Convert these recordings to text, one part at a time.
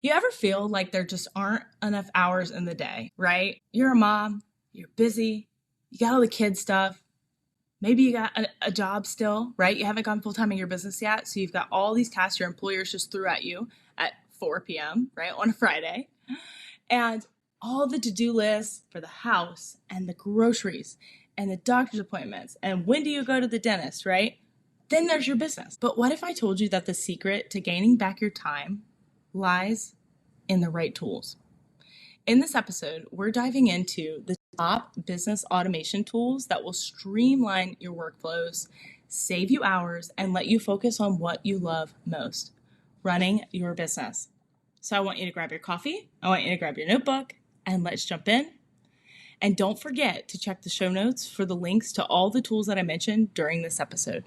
You ever feel like there just aren't enough hours in the day, right? You're a mom, you're busy, you got all the kid stuff. Maybe you got a job still, right? You haven't gone full time in your business yet. So you've got all these tasks your employers just threw at you at 4 p.m., right? On a Friday. And all the to do lists for the house and the groceries and the doctor's appointments. And when do you go to the dentist, right? Then there's your business. But what if I told you that the secret to gaining back your time lies in the right tools? In this episode, we're diving into the top business automation tools that will streamline your workflows, save you hours, and let you focus on what you love most, running your business. So I want you to grab your coffee, I want you to grab your notebook, and let's jump in. And don't forget to check the show notes for the links to all the tools that I mentioned during this episode.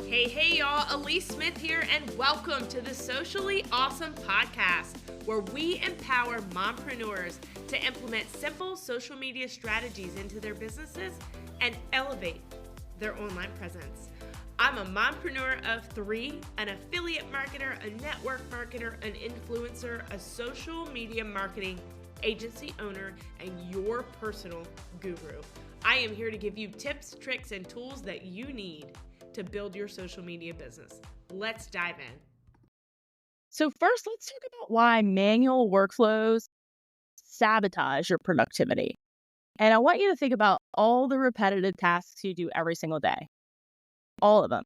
Hey y'all, Alyece Smith here, and welcome to the Socially Awesome Podcast, where we empower mompreneurs to implement simple social media strategies into their businesses and elevate their online presence. I'm a mompreneur of 3, an affiliate marketer, a network marketer, an influencer, a social media marketing agency owner, and your personal guru. I am here to give you tips, tricks, and tools that you need to build your social media business. Let's dive in. So first, let's talk about why manual workflows sabotage your productivity. And I want you to think about all the repetitive tasks you do every single day, all of them.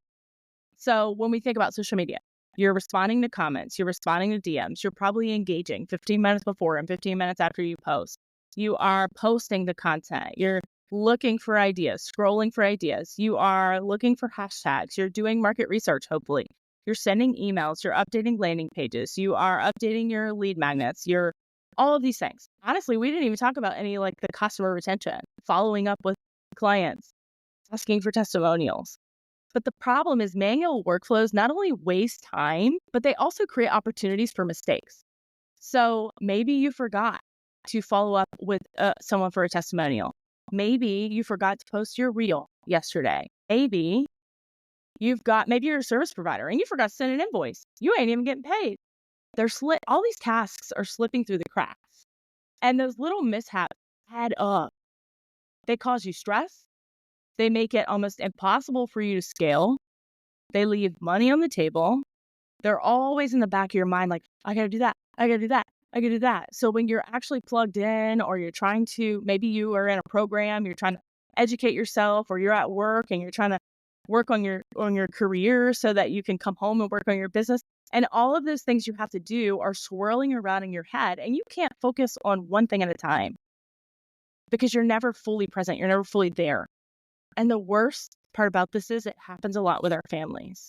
So when we think about social media, you're responding to comments, you're responding to DMs, you're probably engaging 15 minutes before and 15 minutes after you post. You are posting the content, you're looking for ideas, scrolling for ideas. You are looking for hashtags. You're doing market research, hopefully. You're sending emails. You're updating landing pages. You are updating your lead magnets. You're all of these things. Honestly, we didn't even talk about any like the customer retention, following up with clients, asking for testimonials. But the problem is manual workflows not only waste time, but they also create opportunities for mistakes. So maybe you forgot to follow up with someone for a testimonial. Maybe you forgot to post your reel yesterday. Maybe you're a service provider and you forgot to send an invoice. You ain't even getting paid. All these tasks are slipping through the cracks. And those little mishaps add up. They cause you stress. They make it almost impossible for you to scale. They leave money on the table. They're always in the back of your mind like, I got to do that. I got to do that. I can do that. So when you're actually plugged in, or you're trying to, maybe you are in a program, you're trying to educate yourself, or you're at work and you're trying to work on your career so that you can come home and work on your business. And all of those things you have to do are swirling around in your head, and you can't focus on one thing at a time because you're never fully present. You're never fully there. And the worst part about this is it happens a lot with our families.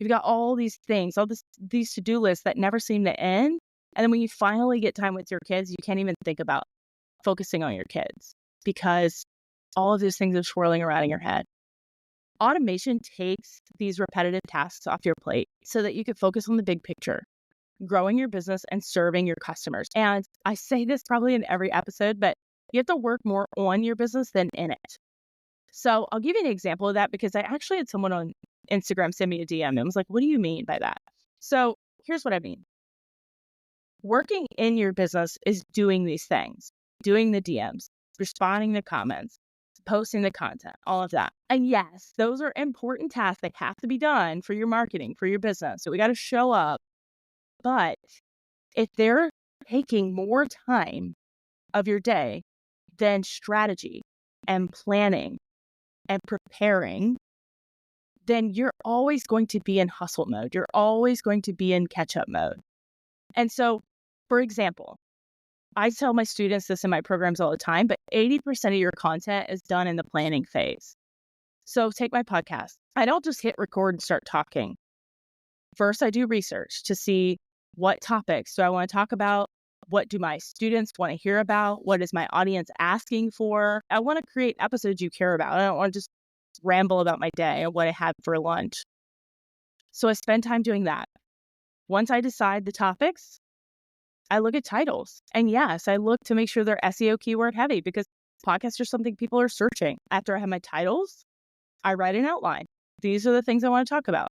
You've got all these things, these to-do lists that never seem to end. And then when you finally get time with your kids, you can't even think about focusing on your kids because all of those things are swirling around in your head. Automation takes these repetitive tasks off your plate so that you can focus on the big picture, growing your business and serving your customers. And I say this probably in every episode, but you have to work more on your business than in it. So I'll give you an example of that because I actually had someone on Instagram send me a DM and was like, what do you mean by that? So here's what I mean. Working in your business is doing these things, doing the DMs, responding to comments, posting the content, all of that. And yes, those are important tasks. They have to be done for your marketing, for your business. So we got to show up. But if they're taking more time of your day than strategy and planning and preparing, then you're always going to be in hustle mode. You're always going to be in catch-up mode. And so, for example, I tell my students this in my programs all the time, but 80% of your content is done in the planning phase. So take my podcast. I don't just hit record and start talking. First, I do research to see what topics do I want to talk about? What do my students want to hear about? What is my audience asking for? I want to create episodes you care about. I don't want to just ramble about my day or what I had for lunch. So I spend time doing that. Once I decide the topics, I look at titles. And yes, I look to make sure they're SEO keyword heavy because podcasts are something people are searching. After I have my titles, I write an outline. These are the things I want to talk about.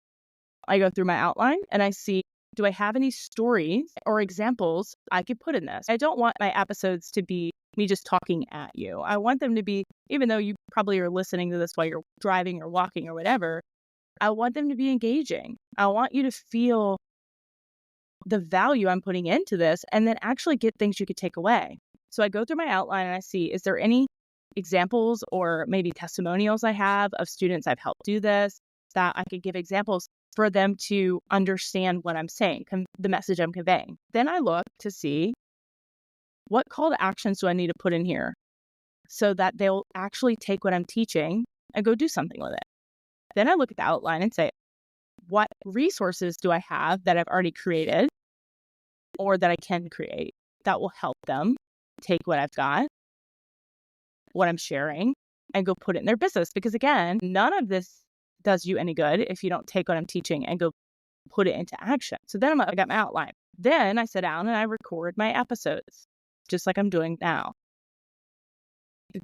I go through my outline and I see, do I have any stories or examples I could put in this? I don't want my episodes to be me just talking at you. I want them to be, even though you probably are listening to this while you're driving or walking or whatever, I want them to be engaging. I want you to feel the value I'm putting into this and then actually get things you could take away. So I go through my outline and I see, is there any examples or maybe testimonials I have of students I've helped do this that I could give examples for them to understand what I'm saying, the message I'm conveying. Then I look to see what call to actions do I need to put in here so that they'll actually take what I'm teaching and go do something with it. Then I look at the outline and say, what resources do I have that I've already created or that I can create that will help them take what I've got, what I'm sharing, and go put it in their business? Because again, none of this does you any good if you don't take what I'm teaching and go put it into action. So then I got my outline. Then I sit down and I record my episodes, just like I'm doing now.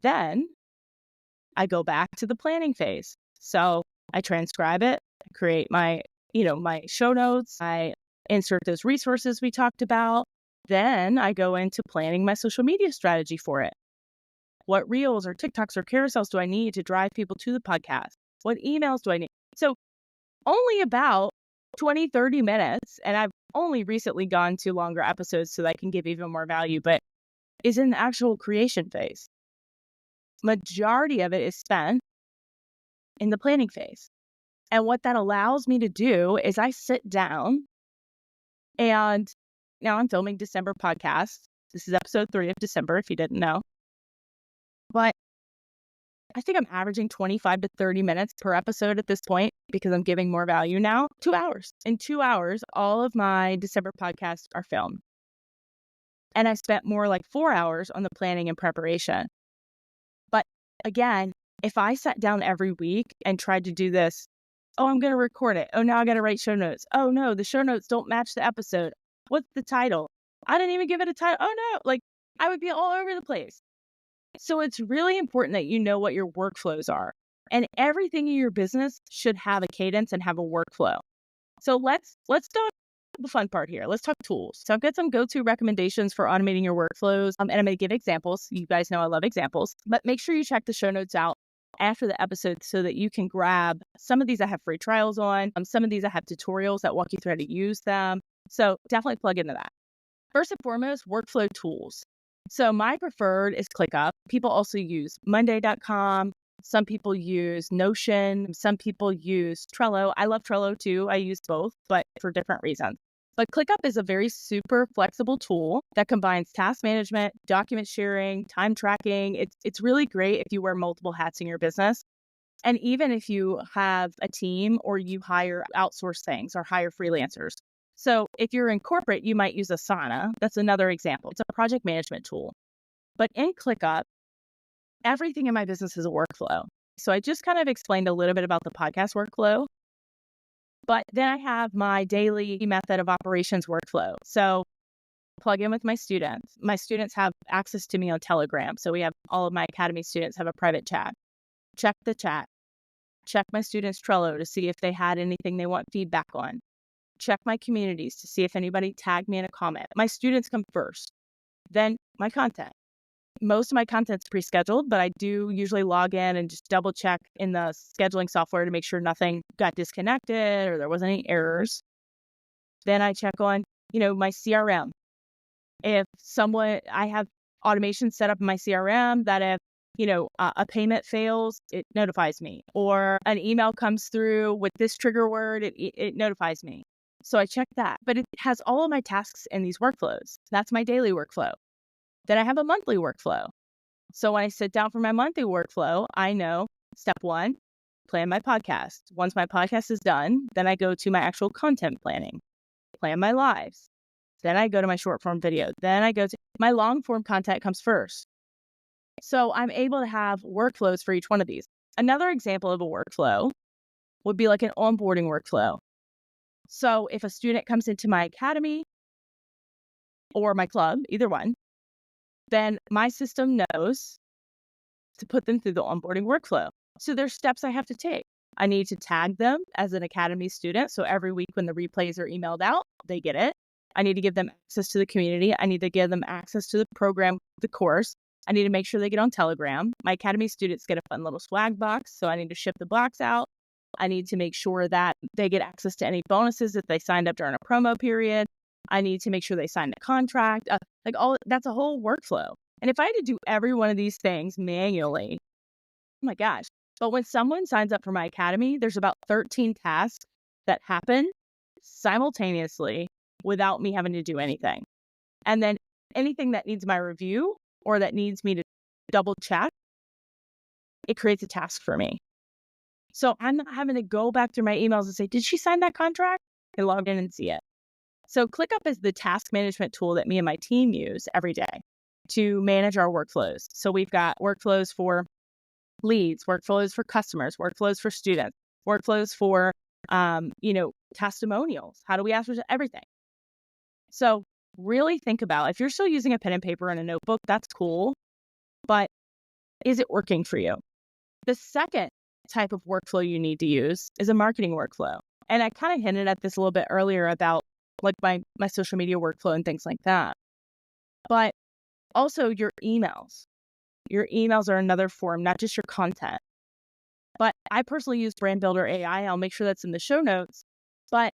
Then I go back to the planning phase. So I transcribe it, create my show notes. I insert those resources we talked about. Then I go into planning my social media strategy for it. What reels or TikToks or carousels do I need to drive people to the podcast? What emails do I need? So only about 20, 30 minutes, and I've only recently gone to longer episodes so that I can give even more value, but is in the actual creation phase. Majority of it is spent in the planning phase. And what that allows me to do is I sit down and now I'm filming December podcast. This is episode 3 of December, if you didn't know. But I think I'm averaging 25 to 30 minutes per episode at this point because I'm giving more value now. 2 hours. In 2 hours, all of my December podcasts are filmed. And I spent more like 4 hours on the planning and preparation. But again, if I sat down every week and tried to do this, oh, I'm going to record it. Oh, now I got to write show notes. Oh, no, the show notes don't match the episode. What's the title? I didn't even give it a title. Oh, no, I would be all over the place. So it's really important that you know what your workflows are. And everything in your business should have a cadence and have a workflow. So let's talk the fun part here. Let's talk tools. So I've got some go-to recommendations for automating your workflows. And I'm going to give examples. You guys know I love examples. But make sure you check the show notes out after the episode so that you can grab some of these I have free trials on. Some of these I have tutorials that walk you through how to use them. So definitely plug into that. First and foremost, workflow tools. So my preferred is ClickUp. People also use Monday.com. Some people use Notion. Some people use Trello. I love Trello too. I use both, but for different reasons. But ClickUp is a very super flexible tool that combines task management, document sharing, time tracking. It's really great if you wear multiple hats in your business. And even if you have a team or you outsource things or hire freelancers. So if you're in corporate, you might use Asana. That's another example. It's a project management tool. But in ClickUp, everything in my business is a workflow. So I just kind of explained a little bit about the podcast workflow. But then I have my daily method of operations workflow. So plug in with my students. My students have access to me on Telegram. So we have all of my Academy students have a private chat. Check the chat. Check my students' Trello to see if they had anything they want feedback on. Check my communities to see if anybody tagged me in a comment. My students come first, then my content. Most of my content's pre-scheduled, but I do usually log in and just double check in the scheduling software to make sure nothing got disconnected or there wasn't any errors. Then I check on, my CRM. If I have automation set up in my CRM that if, a payment fails, it notifies me, or an email comes through with this trigger word, it notifies me. So I check that, but it has all of my tasks in these workflows. That's my daily workflow. Then I have a monthly workflow. So when I sit down for my monthly workflow, I know step 1, plan my podcast. Once my podcast is done, then I go to my actual content planning, plan my lives. Then I go to my short form video. Then I go to my long form content comes first. So I'm able to have workflows for each one of these. Another example of a workflow would be like an onboarding workflow. So if a student comes into my academy or my club, either one, then my system knows to put them through the onboarding workflow. So there's steps I have to take. I need to tag them as an Academy student. So every week when the replays are emailed out, they get it. I need to give them access to the community. I need to give them access to the program, the course. I need to make sure they get on Telegram. My Academy students get a fun little swag box, so I need to ship the box out. I need to make sure that they get access to any bonuses if they signed up during a promo period. I need to make sure they sign a contract. That's a whole workflow. And if I had to do every one of these things manually, oh my gosh. But when someone signs up for my Academy, there's about 13 tasks that happen simultaneously without me having to do anything. And then anything that needs my review or that needs me to double check, it creates a task for me. So I'm not having to go back through my emails and say, did she sign that contract? I log in and see it. So ClickUp is the task management tool that me and my team use every day to manage our workflows. So we've got workflows for leads, workflows for customers, workflows for students, workflows for, testimonials. How do we ask for everything? So really think about, if you're still using a pen and paper and a notebook, that's cool, but is it working for you? The second type of workflow you need to use is a marketing workflow. And I kind of hinted at this a little bit earlier about like my social media workflow and things like that. But also your emails. Your emails are another form, not just your content. But I personally use Brand Builder AI. I'll make sure that's in the show notes. But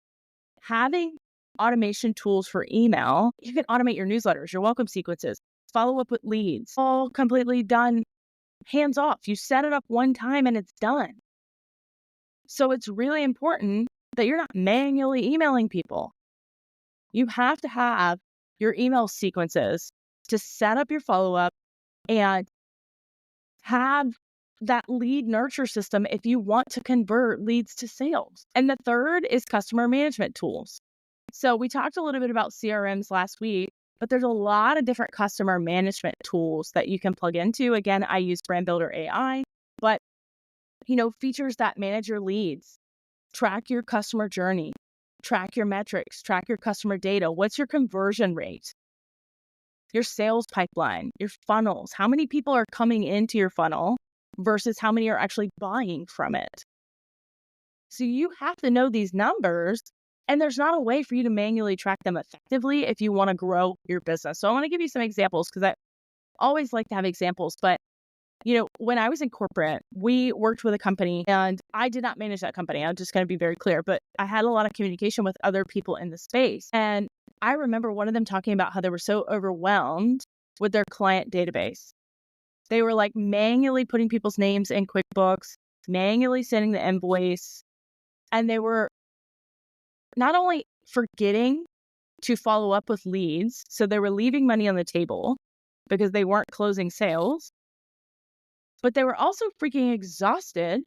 having automation tools for email, you can automate your newsletters, your welcome sequences, follow up with leads, all completely done hands off. You set it up one time and it's done. So it's really important that you're not manually emailing people. You have to have your email sequences to set up your follow-up and have that lead nurture system if you want to convert leads to sales. And the third is customer management tools. So we talked a little bit about CRMs last week, but there's a lot of different customer management tools that you can plug into. Again, I use Brand Builder AI, but features that manage your leads, track your customer journey, track your metrics, track your customer data. What's your conversion rate? Your sales pipeline, your funnels. How many people are coming into your funnel versus how many are actually buying from it? So you have to know these numbers, and there's not a way for you to manually track them effectively if you want to grow your business. So I want to give you some examples because I always like to have examples. But, when I was in corporate, we worked with a company and I did not manage that company. I'm just going to be very clear, but I had a lot of communication with other people in the space. And I remember one of them talking about how they were so overwhelmed with their client database. They were like manually putting people's names in QuickBooks, manually sending the invoice. And they were not only forgetting to follow up with leads, so they were leaving money on the table because they weren't closing sales, but they were also freaking exhausted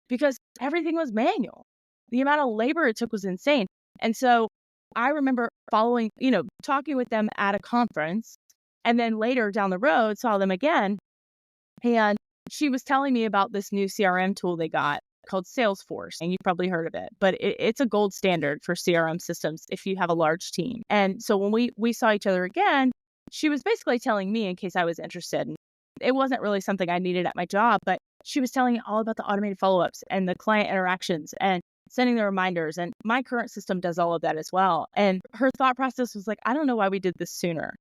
because everything was manual. The amount of labor it took was insane. And so I remember talking with them at a conference, and then later down the road, saw them again. And she was telling me about this new CRM tool they got called Salesforce. And you've probably heard of it, but it's a gold standard for CRM systems if you have a large team. And so when we saw each other again, she was basically telling me in case I was interested. And it wasn't really something I needed at my job, but she was telling me all about the automated follow-ups and the client interactions and sending the reminders. And my current system does all of that as well. And her thought process was like, I don't know why we did this sooner.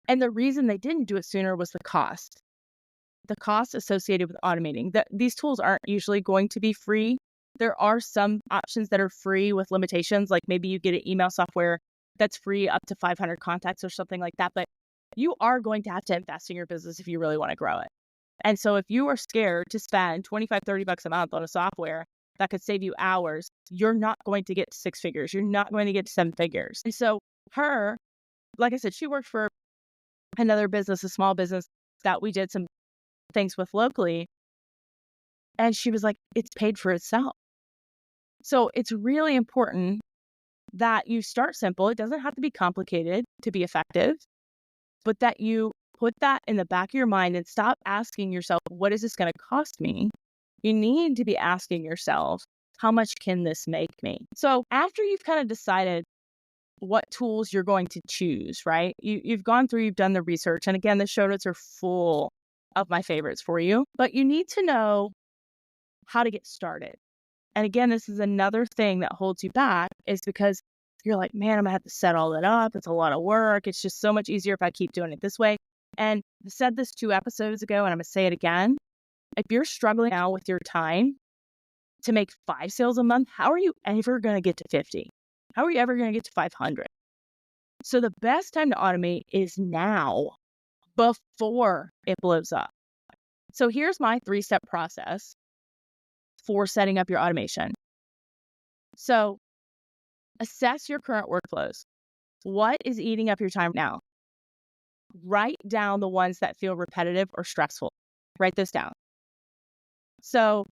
And the reason they didn't do it sooner was the cost associated with automating. These tools aren't usually going to be free. There are some options that are free with limitations, like maybe you get an email software that's free up to 500 contacts or something like that. But you are going to have to invest in your business if you really want to grow it. And so if you are scared to spend $25-$30 a month on a software that could save you hours, you're not going to get to 6 figures. You're not going to get to 7 figures. And so her, like I said, she worked for another business, a small business that we did some things with locally. And she was like, it's paid for itself. So it's really important that you start simple. It doesn't have to be complicated to be effective, but that you put that in the back of your mind and stop asking yourself, what is this going to cost me? You need to be asking yourself, how much can this make me? So after you've kind of decided what tools you're going to choose, right? You've gone through, you've done the research. And again, the show notes are full of my favorites for you, but you need to know how to get started. And again, this is another thing that holds you back, is because you're like, man, I'm gonna have to set all that up. It's a lot of work. It's just so much easier if I keep doing it this way. And I said this 2 episodes ago, and I'm gonna say it again. If you're struggling now with your time to make 5 sales a month, how are you ever gonna get to 50? How are you ever gonna get to 500? So the best time to automate is now, before it blows up. So here's my 3-step process for setting up your automation. So assess your current workflows. What is eating up your time now? Write down the ones that feel repetitive or stressful. Write those down. So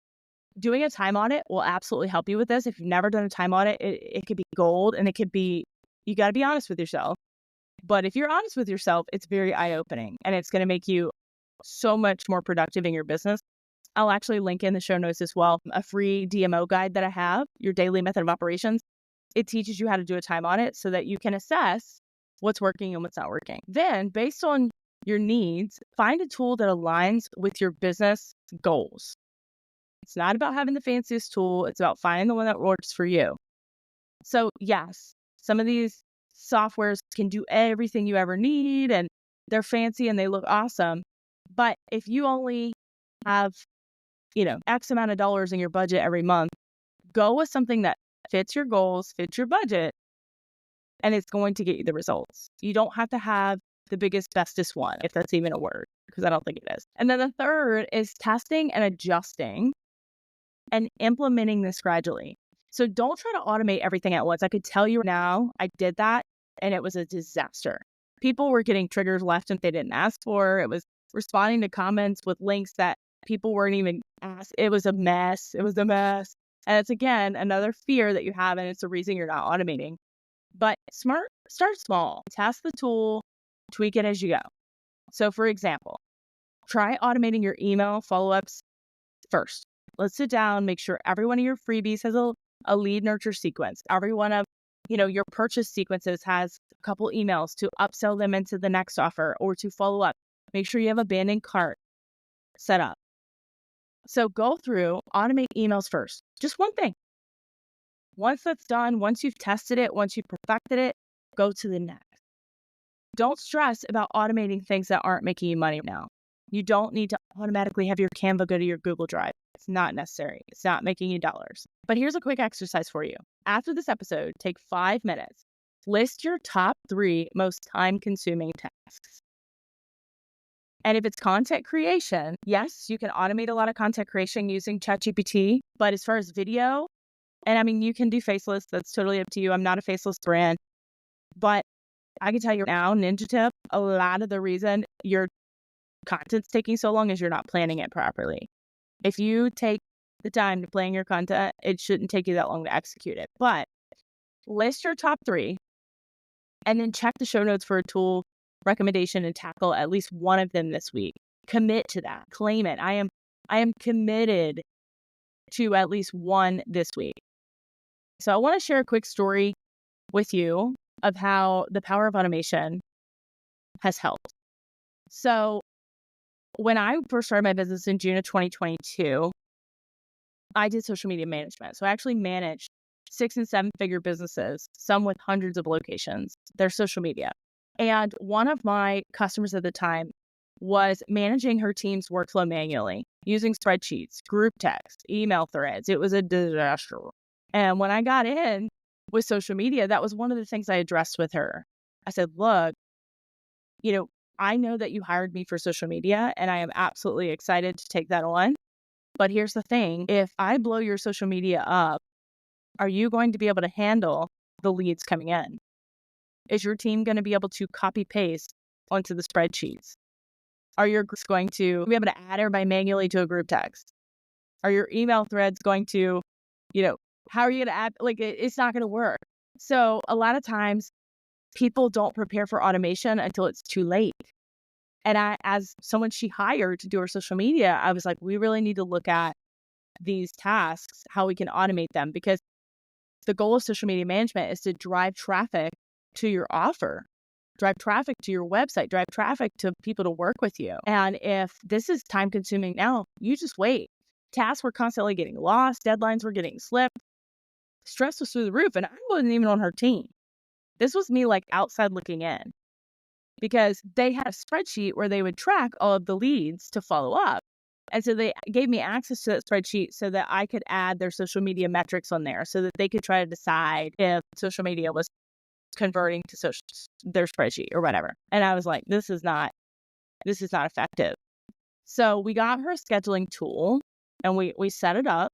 doing a time audit will absolutely help you with this. If you've never done a time audit, it could be gold, and it could be, you got to be honest with yourself. But if you're honest with yourself, it's very eye-opening, and it's going to make you so much more productive in your business. I'll actually link in the show notes as well a free DMO guide that I have, your daily method of operations. It teaches you how to do a time audit so that you can assess what's working and what's not working. Then, based on your needs, find a tool that aligns with your business goals. It's not about having the fanciest tool. It's about finding the one that works for you. So yes, some of these softwares can do everything you ever need, and they're fancy and they look awesome. But if you only have, X amount of dollars in your budget every month, go with something that fits your goals, fits your budget, and it's going to get you the results. You don't have to have the biggest, bestest one, if that's even a word, because I don't think it is. And then the third is testing and adjusting and implementing this gradually. So don't try to automate everything at once. I could tell you now, I did that and it was a disaster. People were getting triggers left if they didn't ask for. It was responding to comments with links that people weren't even asked. It was a mess. It was a mess. And it's, again, another fear that you have, and it's the reason you're not automating. But start small. Test the tool, tweak it as you go. So for example, try automating your email follow-ups first. Let's sit down, make sure every one of your freebies has a lead nurture sequence. Every one of your purchase sequences has a couple emails to upsell them into the next offer or to follow up. Make sure you have a abandoned cart set up. So go through, automate emails first. Just one thing. Once that's done, once you've tested it, once you've perfected it, go to the next. Don't stress about automating things that aren't making you money now. You don't need to automatically have your Canva go to your Google Drive. It's not necessary. It's not making you dollars. But here's a quick exercise for you. After this episode, take 5 minutes. List your top 3 most time-consuming tasks. And if it's content creation, yes, you can automate a lot of content creation using ChatGPT. But as far as video, and I mean, you can do faceless. That's totally up to you. I'm not a faceless brand. But I can tell you now, ninja tip, a lot of the reason your content's taking so long is you're not planning it properly. If you take the time to plan your content, it shouldn't take you that long to execute it. But list your top 3 and then check the show notes for a tool recommendation and tackle at least one of them this week. Commit to that. Claim it. I am committed to at least one this week. So I want to share a quick story with you of how the power of automation has helped. So when I first started my business in June of 2022, I did social media management. So I actually managed 6- and 7-figure businesses, some with hundreds of locations, their social media. And one of my customers at the time was managing her team's workflow manually using spreadsheets, group text, email threads. It was a disaster. And when I got in with social media, that was one of the things I addressed with her. I said, look, I know that you hired me for social media, and I am absolutely excited to take that on. But here's the thing. If I blow your social media up, are you going to be able to handle the leads coming in? Is your team going to be able to copy paste onto the spreadsheets? Are your groups going to be able to add everybody manually to a group text? Are your email threads going to, how are you going to add? It's not going to work. So a lot of times people don't prepare for automation until it's too late. And I, as someone she hired to do her social media, I was like, we really need to look at these tasks, how we can automate them, because the goal of social media management is to drive traffic to your offer. drive traffic to your website, drive traffic to people to work with you. And if this is time consuming now, you just wait. Tasks were constantly getting lost. Deadlines were getting slipped. Stress was through the roof. And I wasn't even on her team. This was me like outside looking in, because they had a spreadsheet where they would track all of the leads to follow up. And so they gave me access to that spreadsheet so that I could add their social media metrics on there so that they could try to decide if social media was converting to their spreadsheet or whatever. And I was like, this is not effective. So we got her a scheduling tool and we set it up,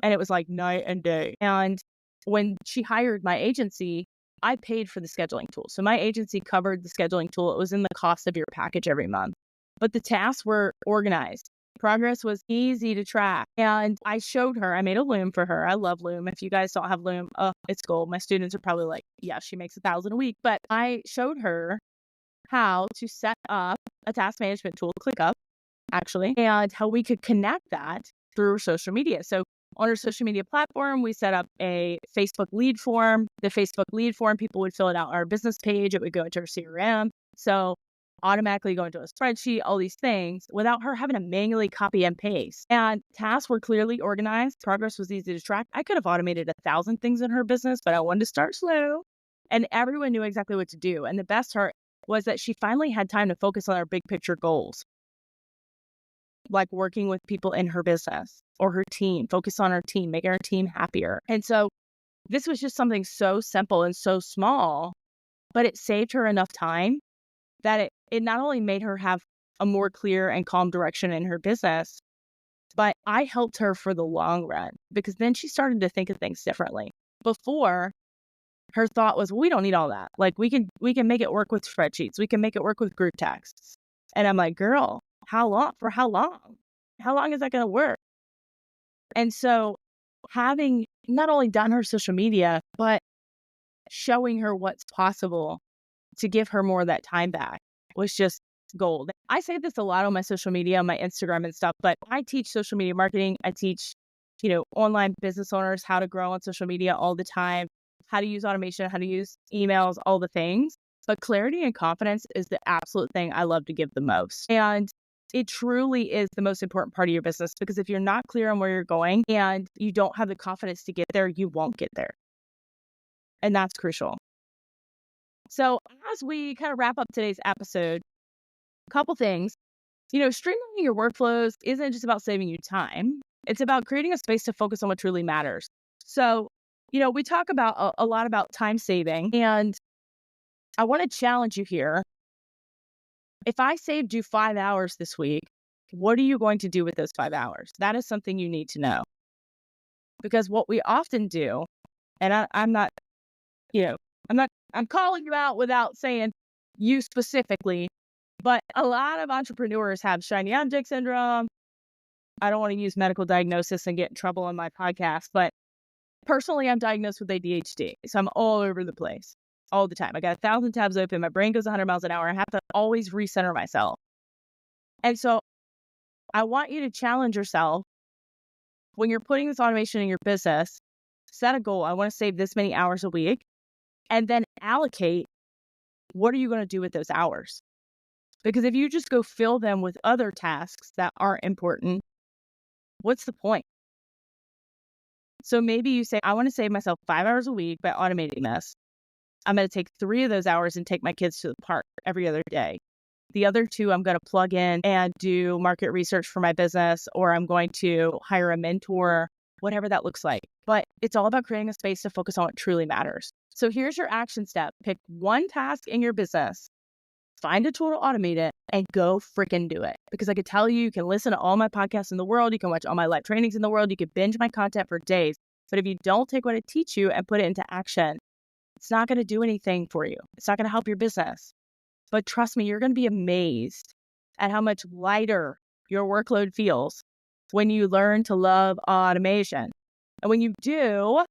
and it was like night and day. And when she hired my agency, I paid for the scheduling tool. So my agency covered the scheduling tool. It was in the cost of your package every month. But the tasks were organized. Progress was easy to track. And I showed her, I made a Loom for her. I love Loom. If you guys don't have Loom, it's gold. My students are probably like, yeah, she makes $1,000 a week. But I showed her how to set up a task management tool, ClickUp, actually, and how we could connect that through social media. So on our social media platform, we set up a Facebook lead form. The Facebook lead form, people would fill it out on our business page. It would go into our CRM. So automatically go into a spreadsheet, all these things without her having to manually copy and paste. And tasks were clearly organized. Progress was easy to track. I could have automated 1,000 things in her business, but I wanted to start slow. And everyone knew exactly what to do. And the best part was that she finally had time to focus on our big picture goals, like working with people in her business or her team, focus on her team, making her team happier. And so this was just something so simple and so small, but it saved her enough time that it not only made her have a more clear and calm direction in her business, but I helped her for the long run, because then she started to think of things differently. Before, her thought was, well, we don't need all that. Like we can make it work with spreadsheets. We can make it work with group texts. And I'm like, girl, how long? For how long? How long is that going to work? And so having not only done her social media, but showing her what's possible to give her more of that time back was just gold. I say this a lot on my social media, on my Instagram and stuff, but I teach social media marketing. I teach, online business owners how to grow on social media all the time, how to use automation, how to use emails, all the things. But clarity and confidence is the absolute thing I love to give the most. And it truly is the most important part of your business, because if you're not clear on where you're going and you don't have the confidence to get there, you won't get there. And that's crucial. So as we kind of wrap up today's episode, a couple things. Streamlining your workflows isn't just about saving you time. It's about creating a space to focus on what truly matters. So, we talk about a lot about time saving, and I want to challenge you here. If I saved you 5 hours this week, what are you going to do with those 5 hours? That is something you need to know. Because what we often do, and I'm calling you out without saying you specifically, but a lot of entrepreneurs have shiny object syndrome. I don't want to use medical diagnosis and get in trouble on my podcast, but personally, I'm diagnosed with ADHD. So I'm all over the place all the time. I got 1,000 tabs open. My brain goes 100 miles an hour. I have to always recenter myself. And so I want you to challenge yourself when you're putting this automation in your business. Set a goal. I want to save this many hours a week, and then allocate what are you going to do with those hours? Because if you just go fill them with other tasks that aren't important, what's the point? So maybe you say, I want to save myself 5 hours a week by automating this. I'm going to take 3 of those hours and take my kids to the park every other day. The other 2, I'm going to plug in and do market research for my business, or I'm going to hire a mentor, whatever that looks like. But it's all about creating a space to focus on what truly matters. So here's your action step. Pick one task in your business, find a tool to automate it, and go freaking do it. Because I could tell you can listen to all my podcasts in the world. You can watch all my live trainings in the world. You can binge my content for days. But if you don't take what I teach you and put it into action, it's not going to do anything for you. It's not going to help your business. But trust me, you're going to be amazed at how much lighter your workload feels when you learn to love automation. And when you do,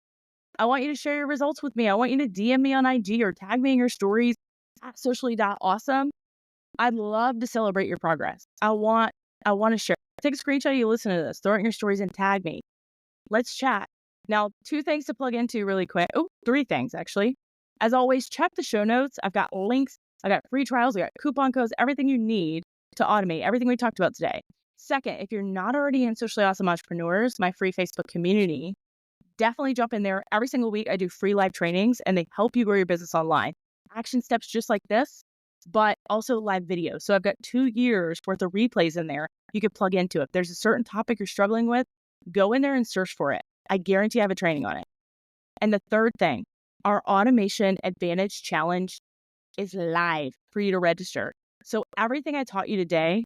I want you to share your results with me. I want you to DM me on IG or tag me in your stories at socially.awesome. I'd love to celebrate your progress. I want to share. Take a screenshot of you listen to this, throw it in your stories and tag me. Let's chat. Now, 2 things to plug into really quick. 3 things actually. As always, check the show notes. I've got links I got free trials, I got coupon codes, everything you need to automate everything we talked about today. Second, if you're not already in Socially Awesome Entrepreneurs, my free Facebook community, definitely jump in there. Every single week, I do free live trainings and they help you grow your business online. Action steps just like this, but also live videos. So I've got 2 years worth of replays in there you could plug into. If there's a certain topic you're struggling with, go in there and search for it. I guarantee I have a training on it. And the third thing, our Automation Advantage Challenge is live for you to register. So everything I taught you today,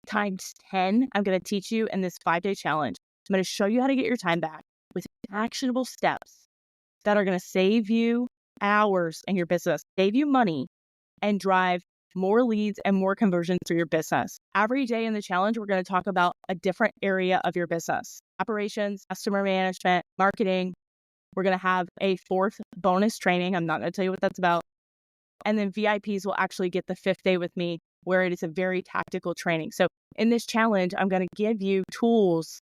times 10, I'm going to teach you in this 5-day challenge. I'm going to show you how to get your time back with actionable steps that are going to save you hours in your business, save you money, and drive more leads and more conversions through your business. Every day in the challenge, we're going to talk about a different area of your business: operations, customer management, marketing. We're going to have a 4th bonus training. I'm not going to tell you what that's about. And then VIPs will actually get the 5th day with me, where it is a very tactical training. So in this challenge, I'm going to give you tools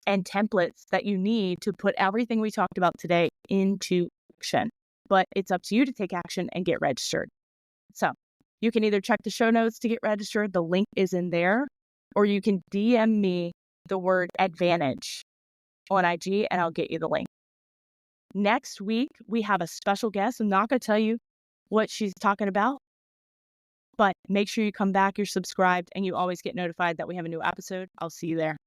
and templates that you need to put everything we talked about today into action. But it's up to you to take action and get registered. So you can either check the show notes to get registered, the link is in there, or you can DM me the word advantage on IG and I'll get you the link. Next week, we have a special guest. I'm not going to tell you what she's talking about, but make sure you come back, you're subscribed, and you always get notified that we have a new episode. I'll see you there.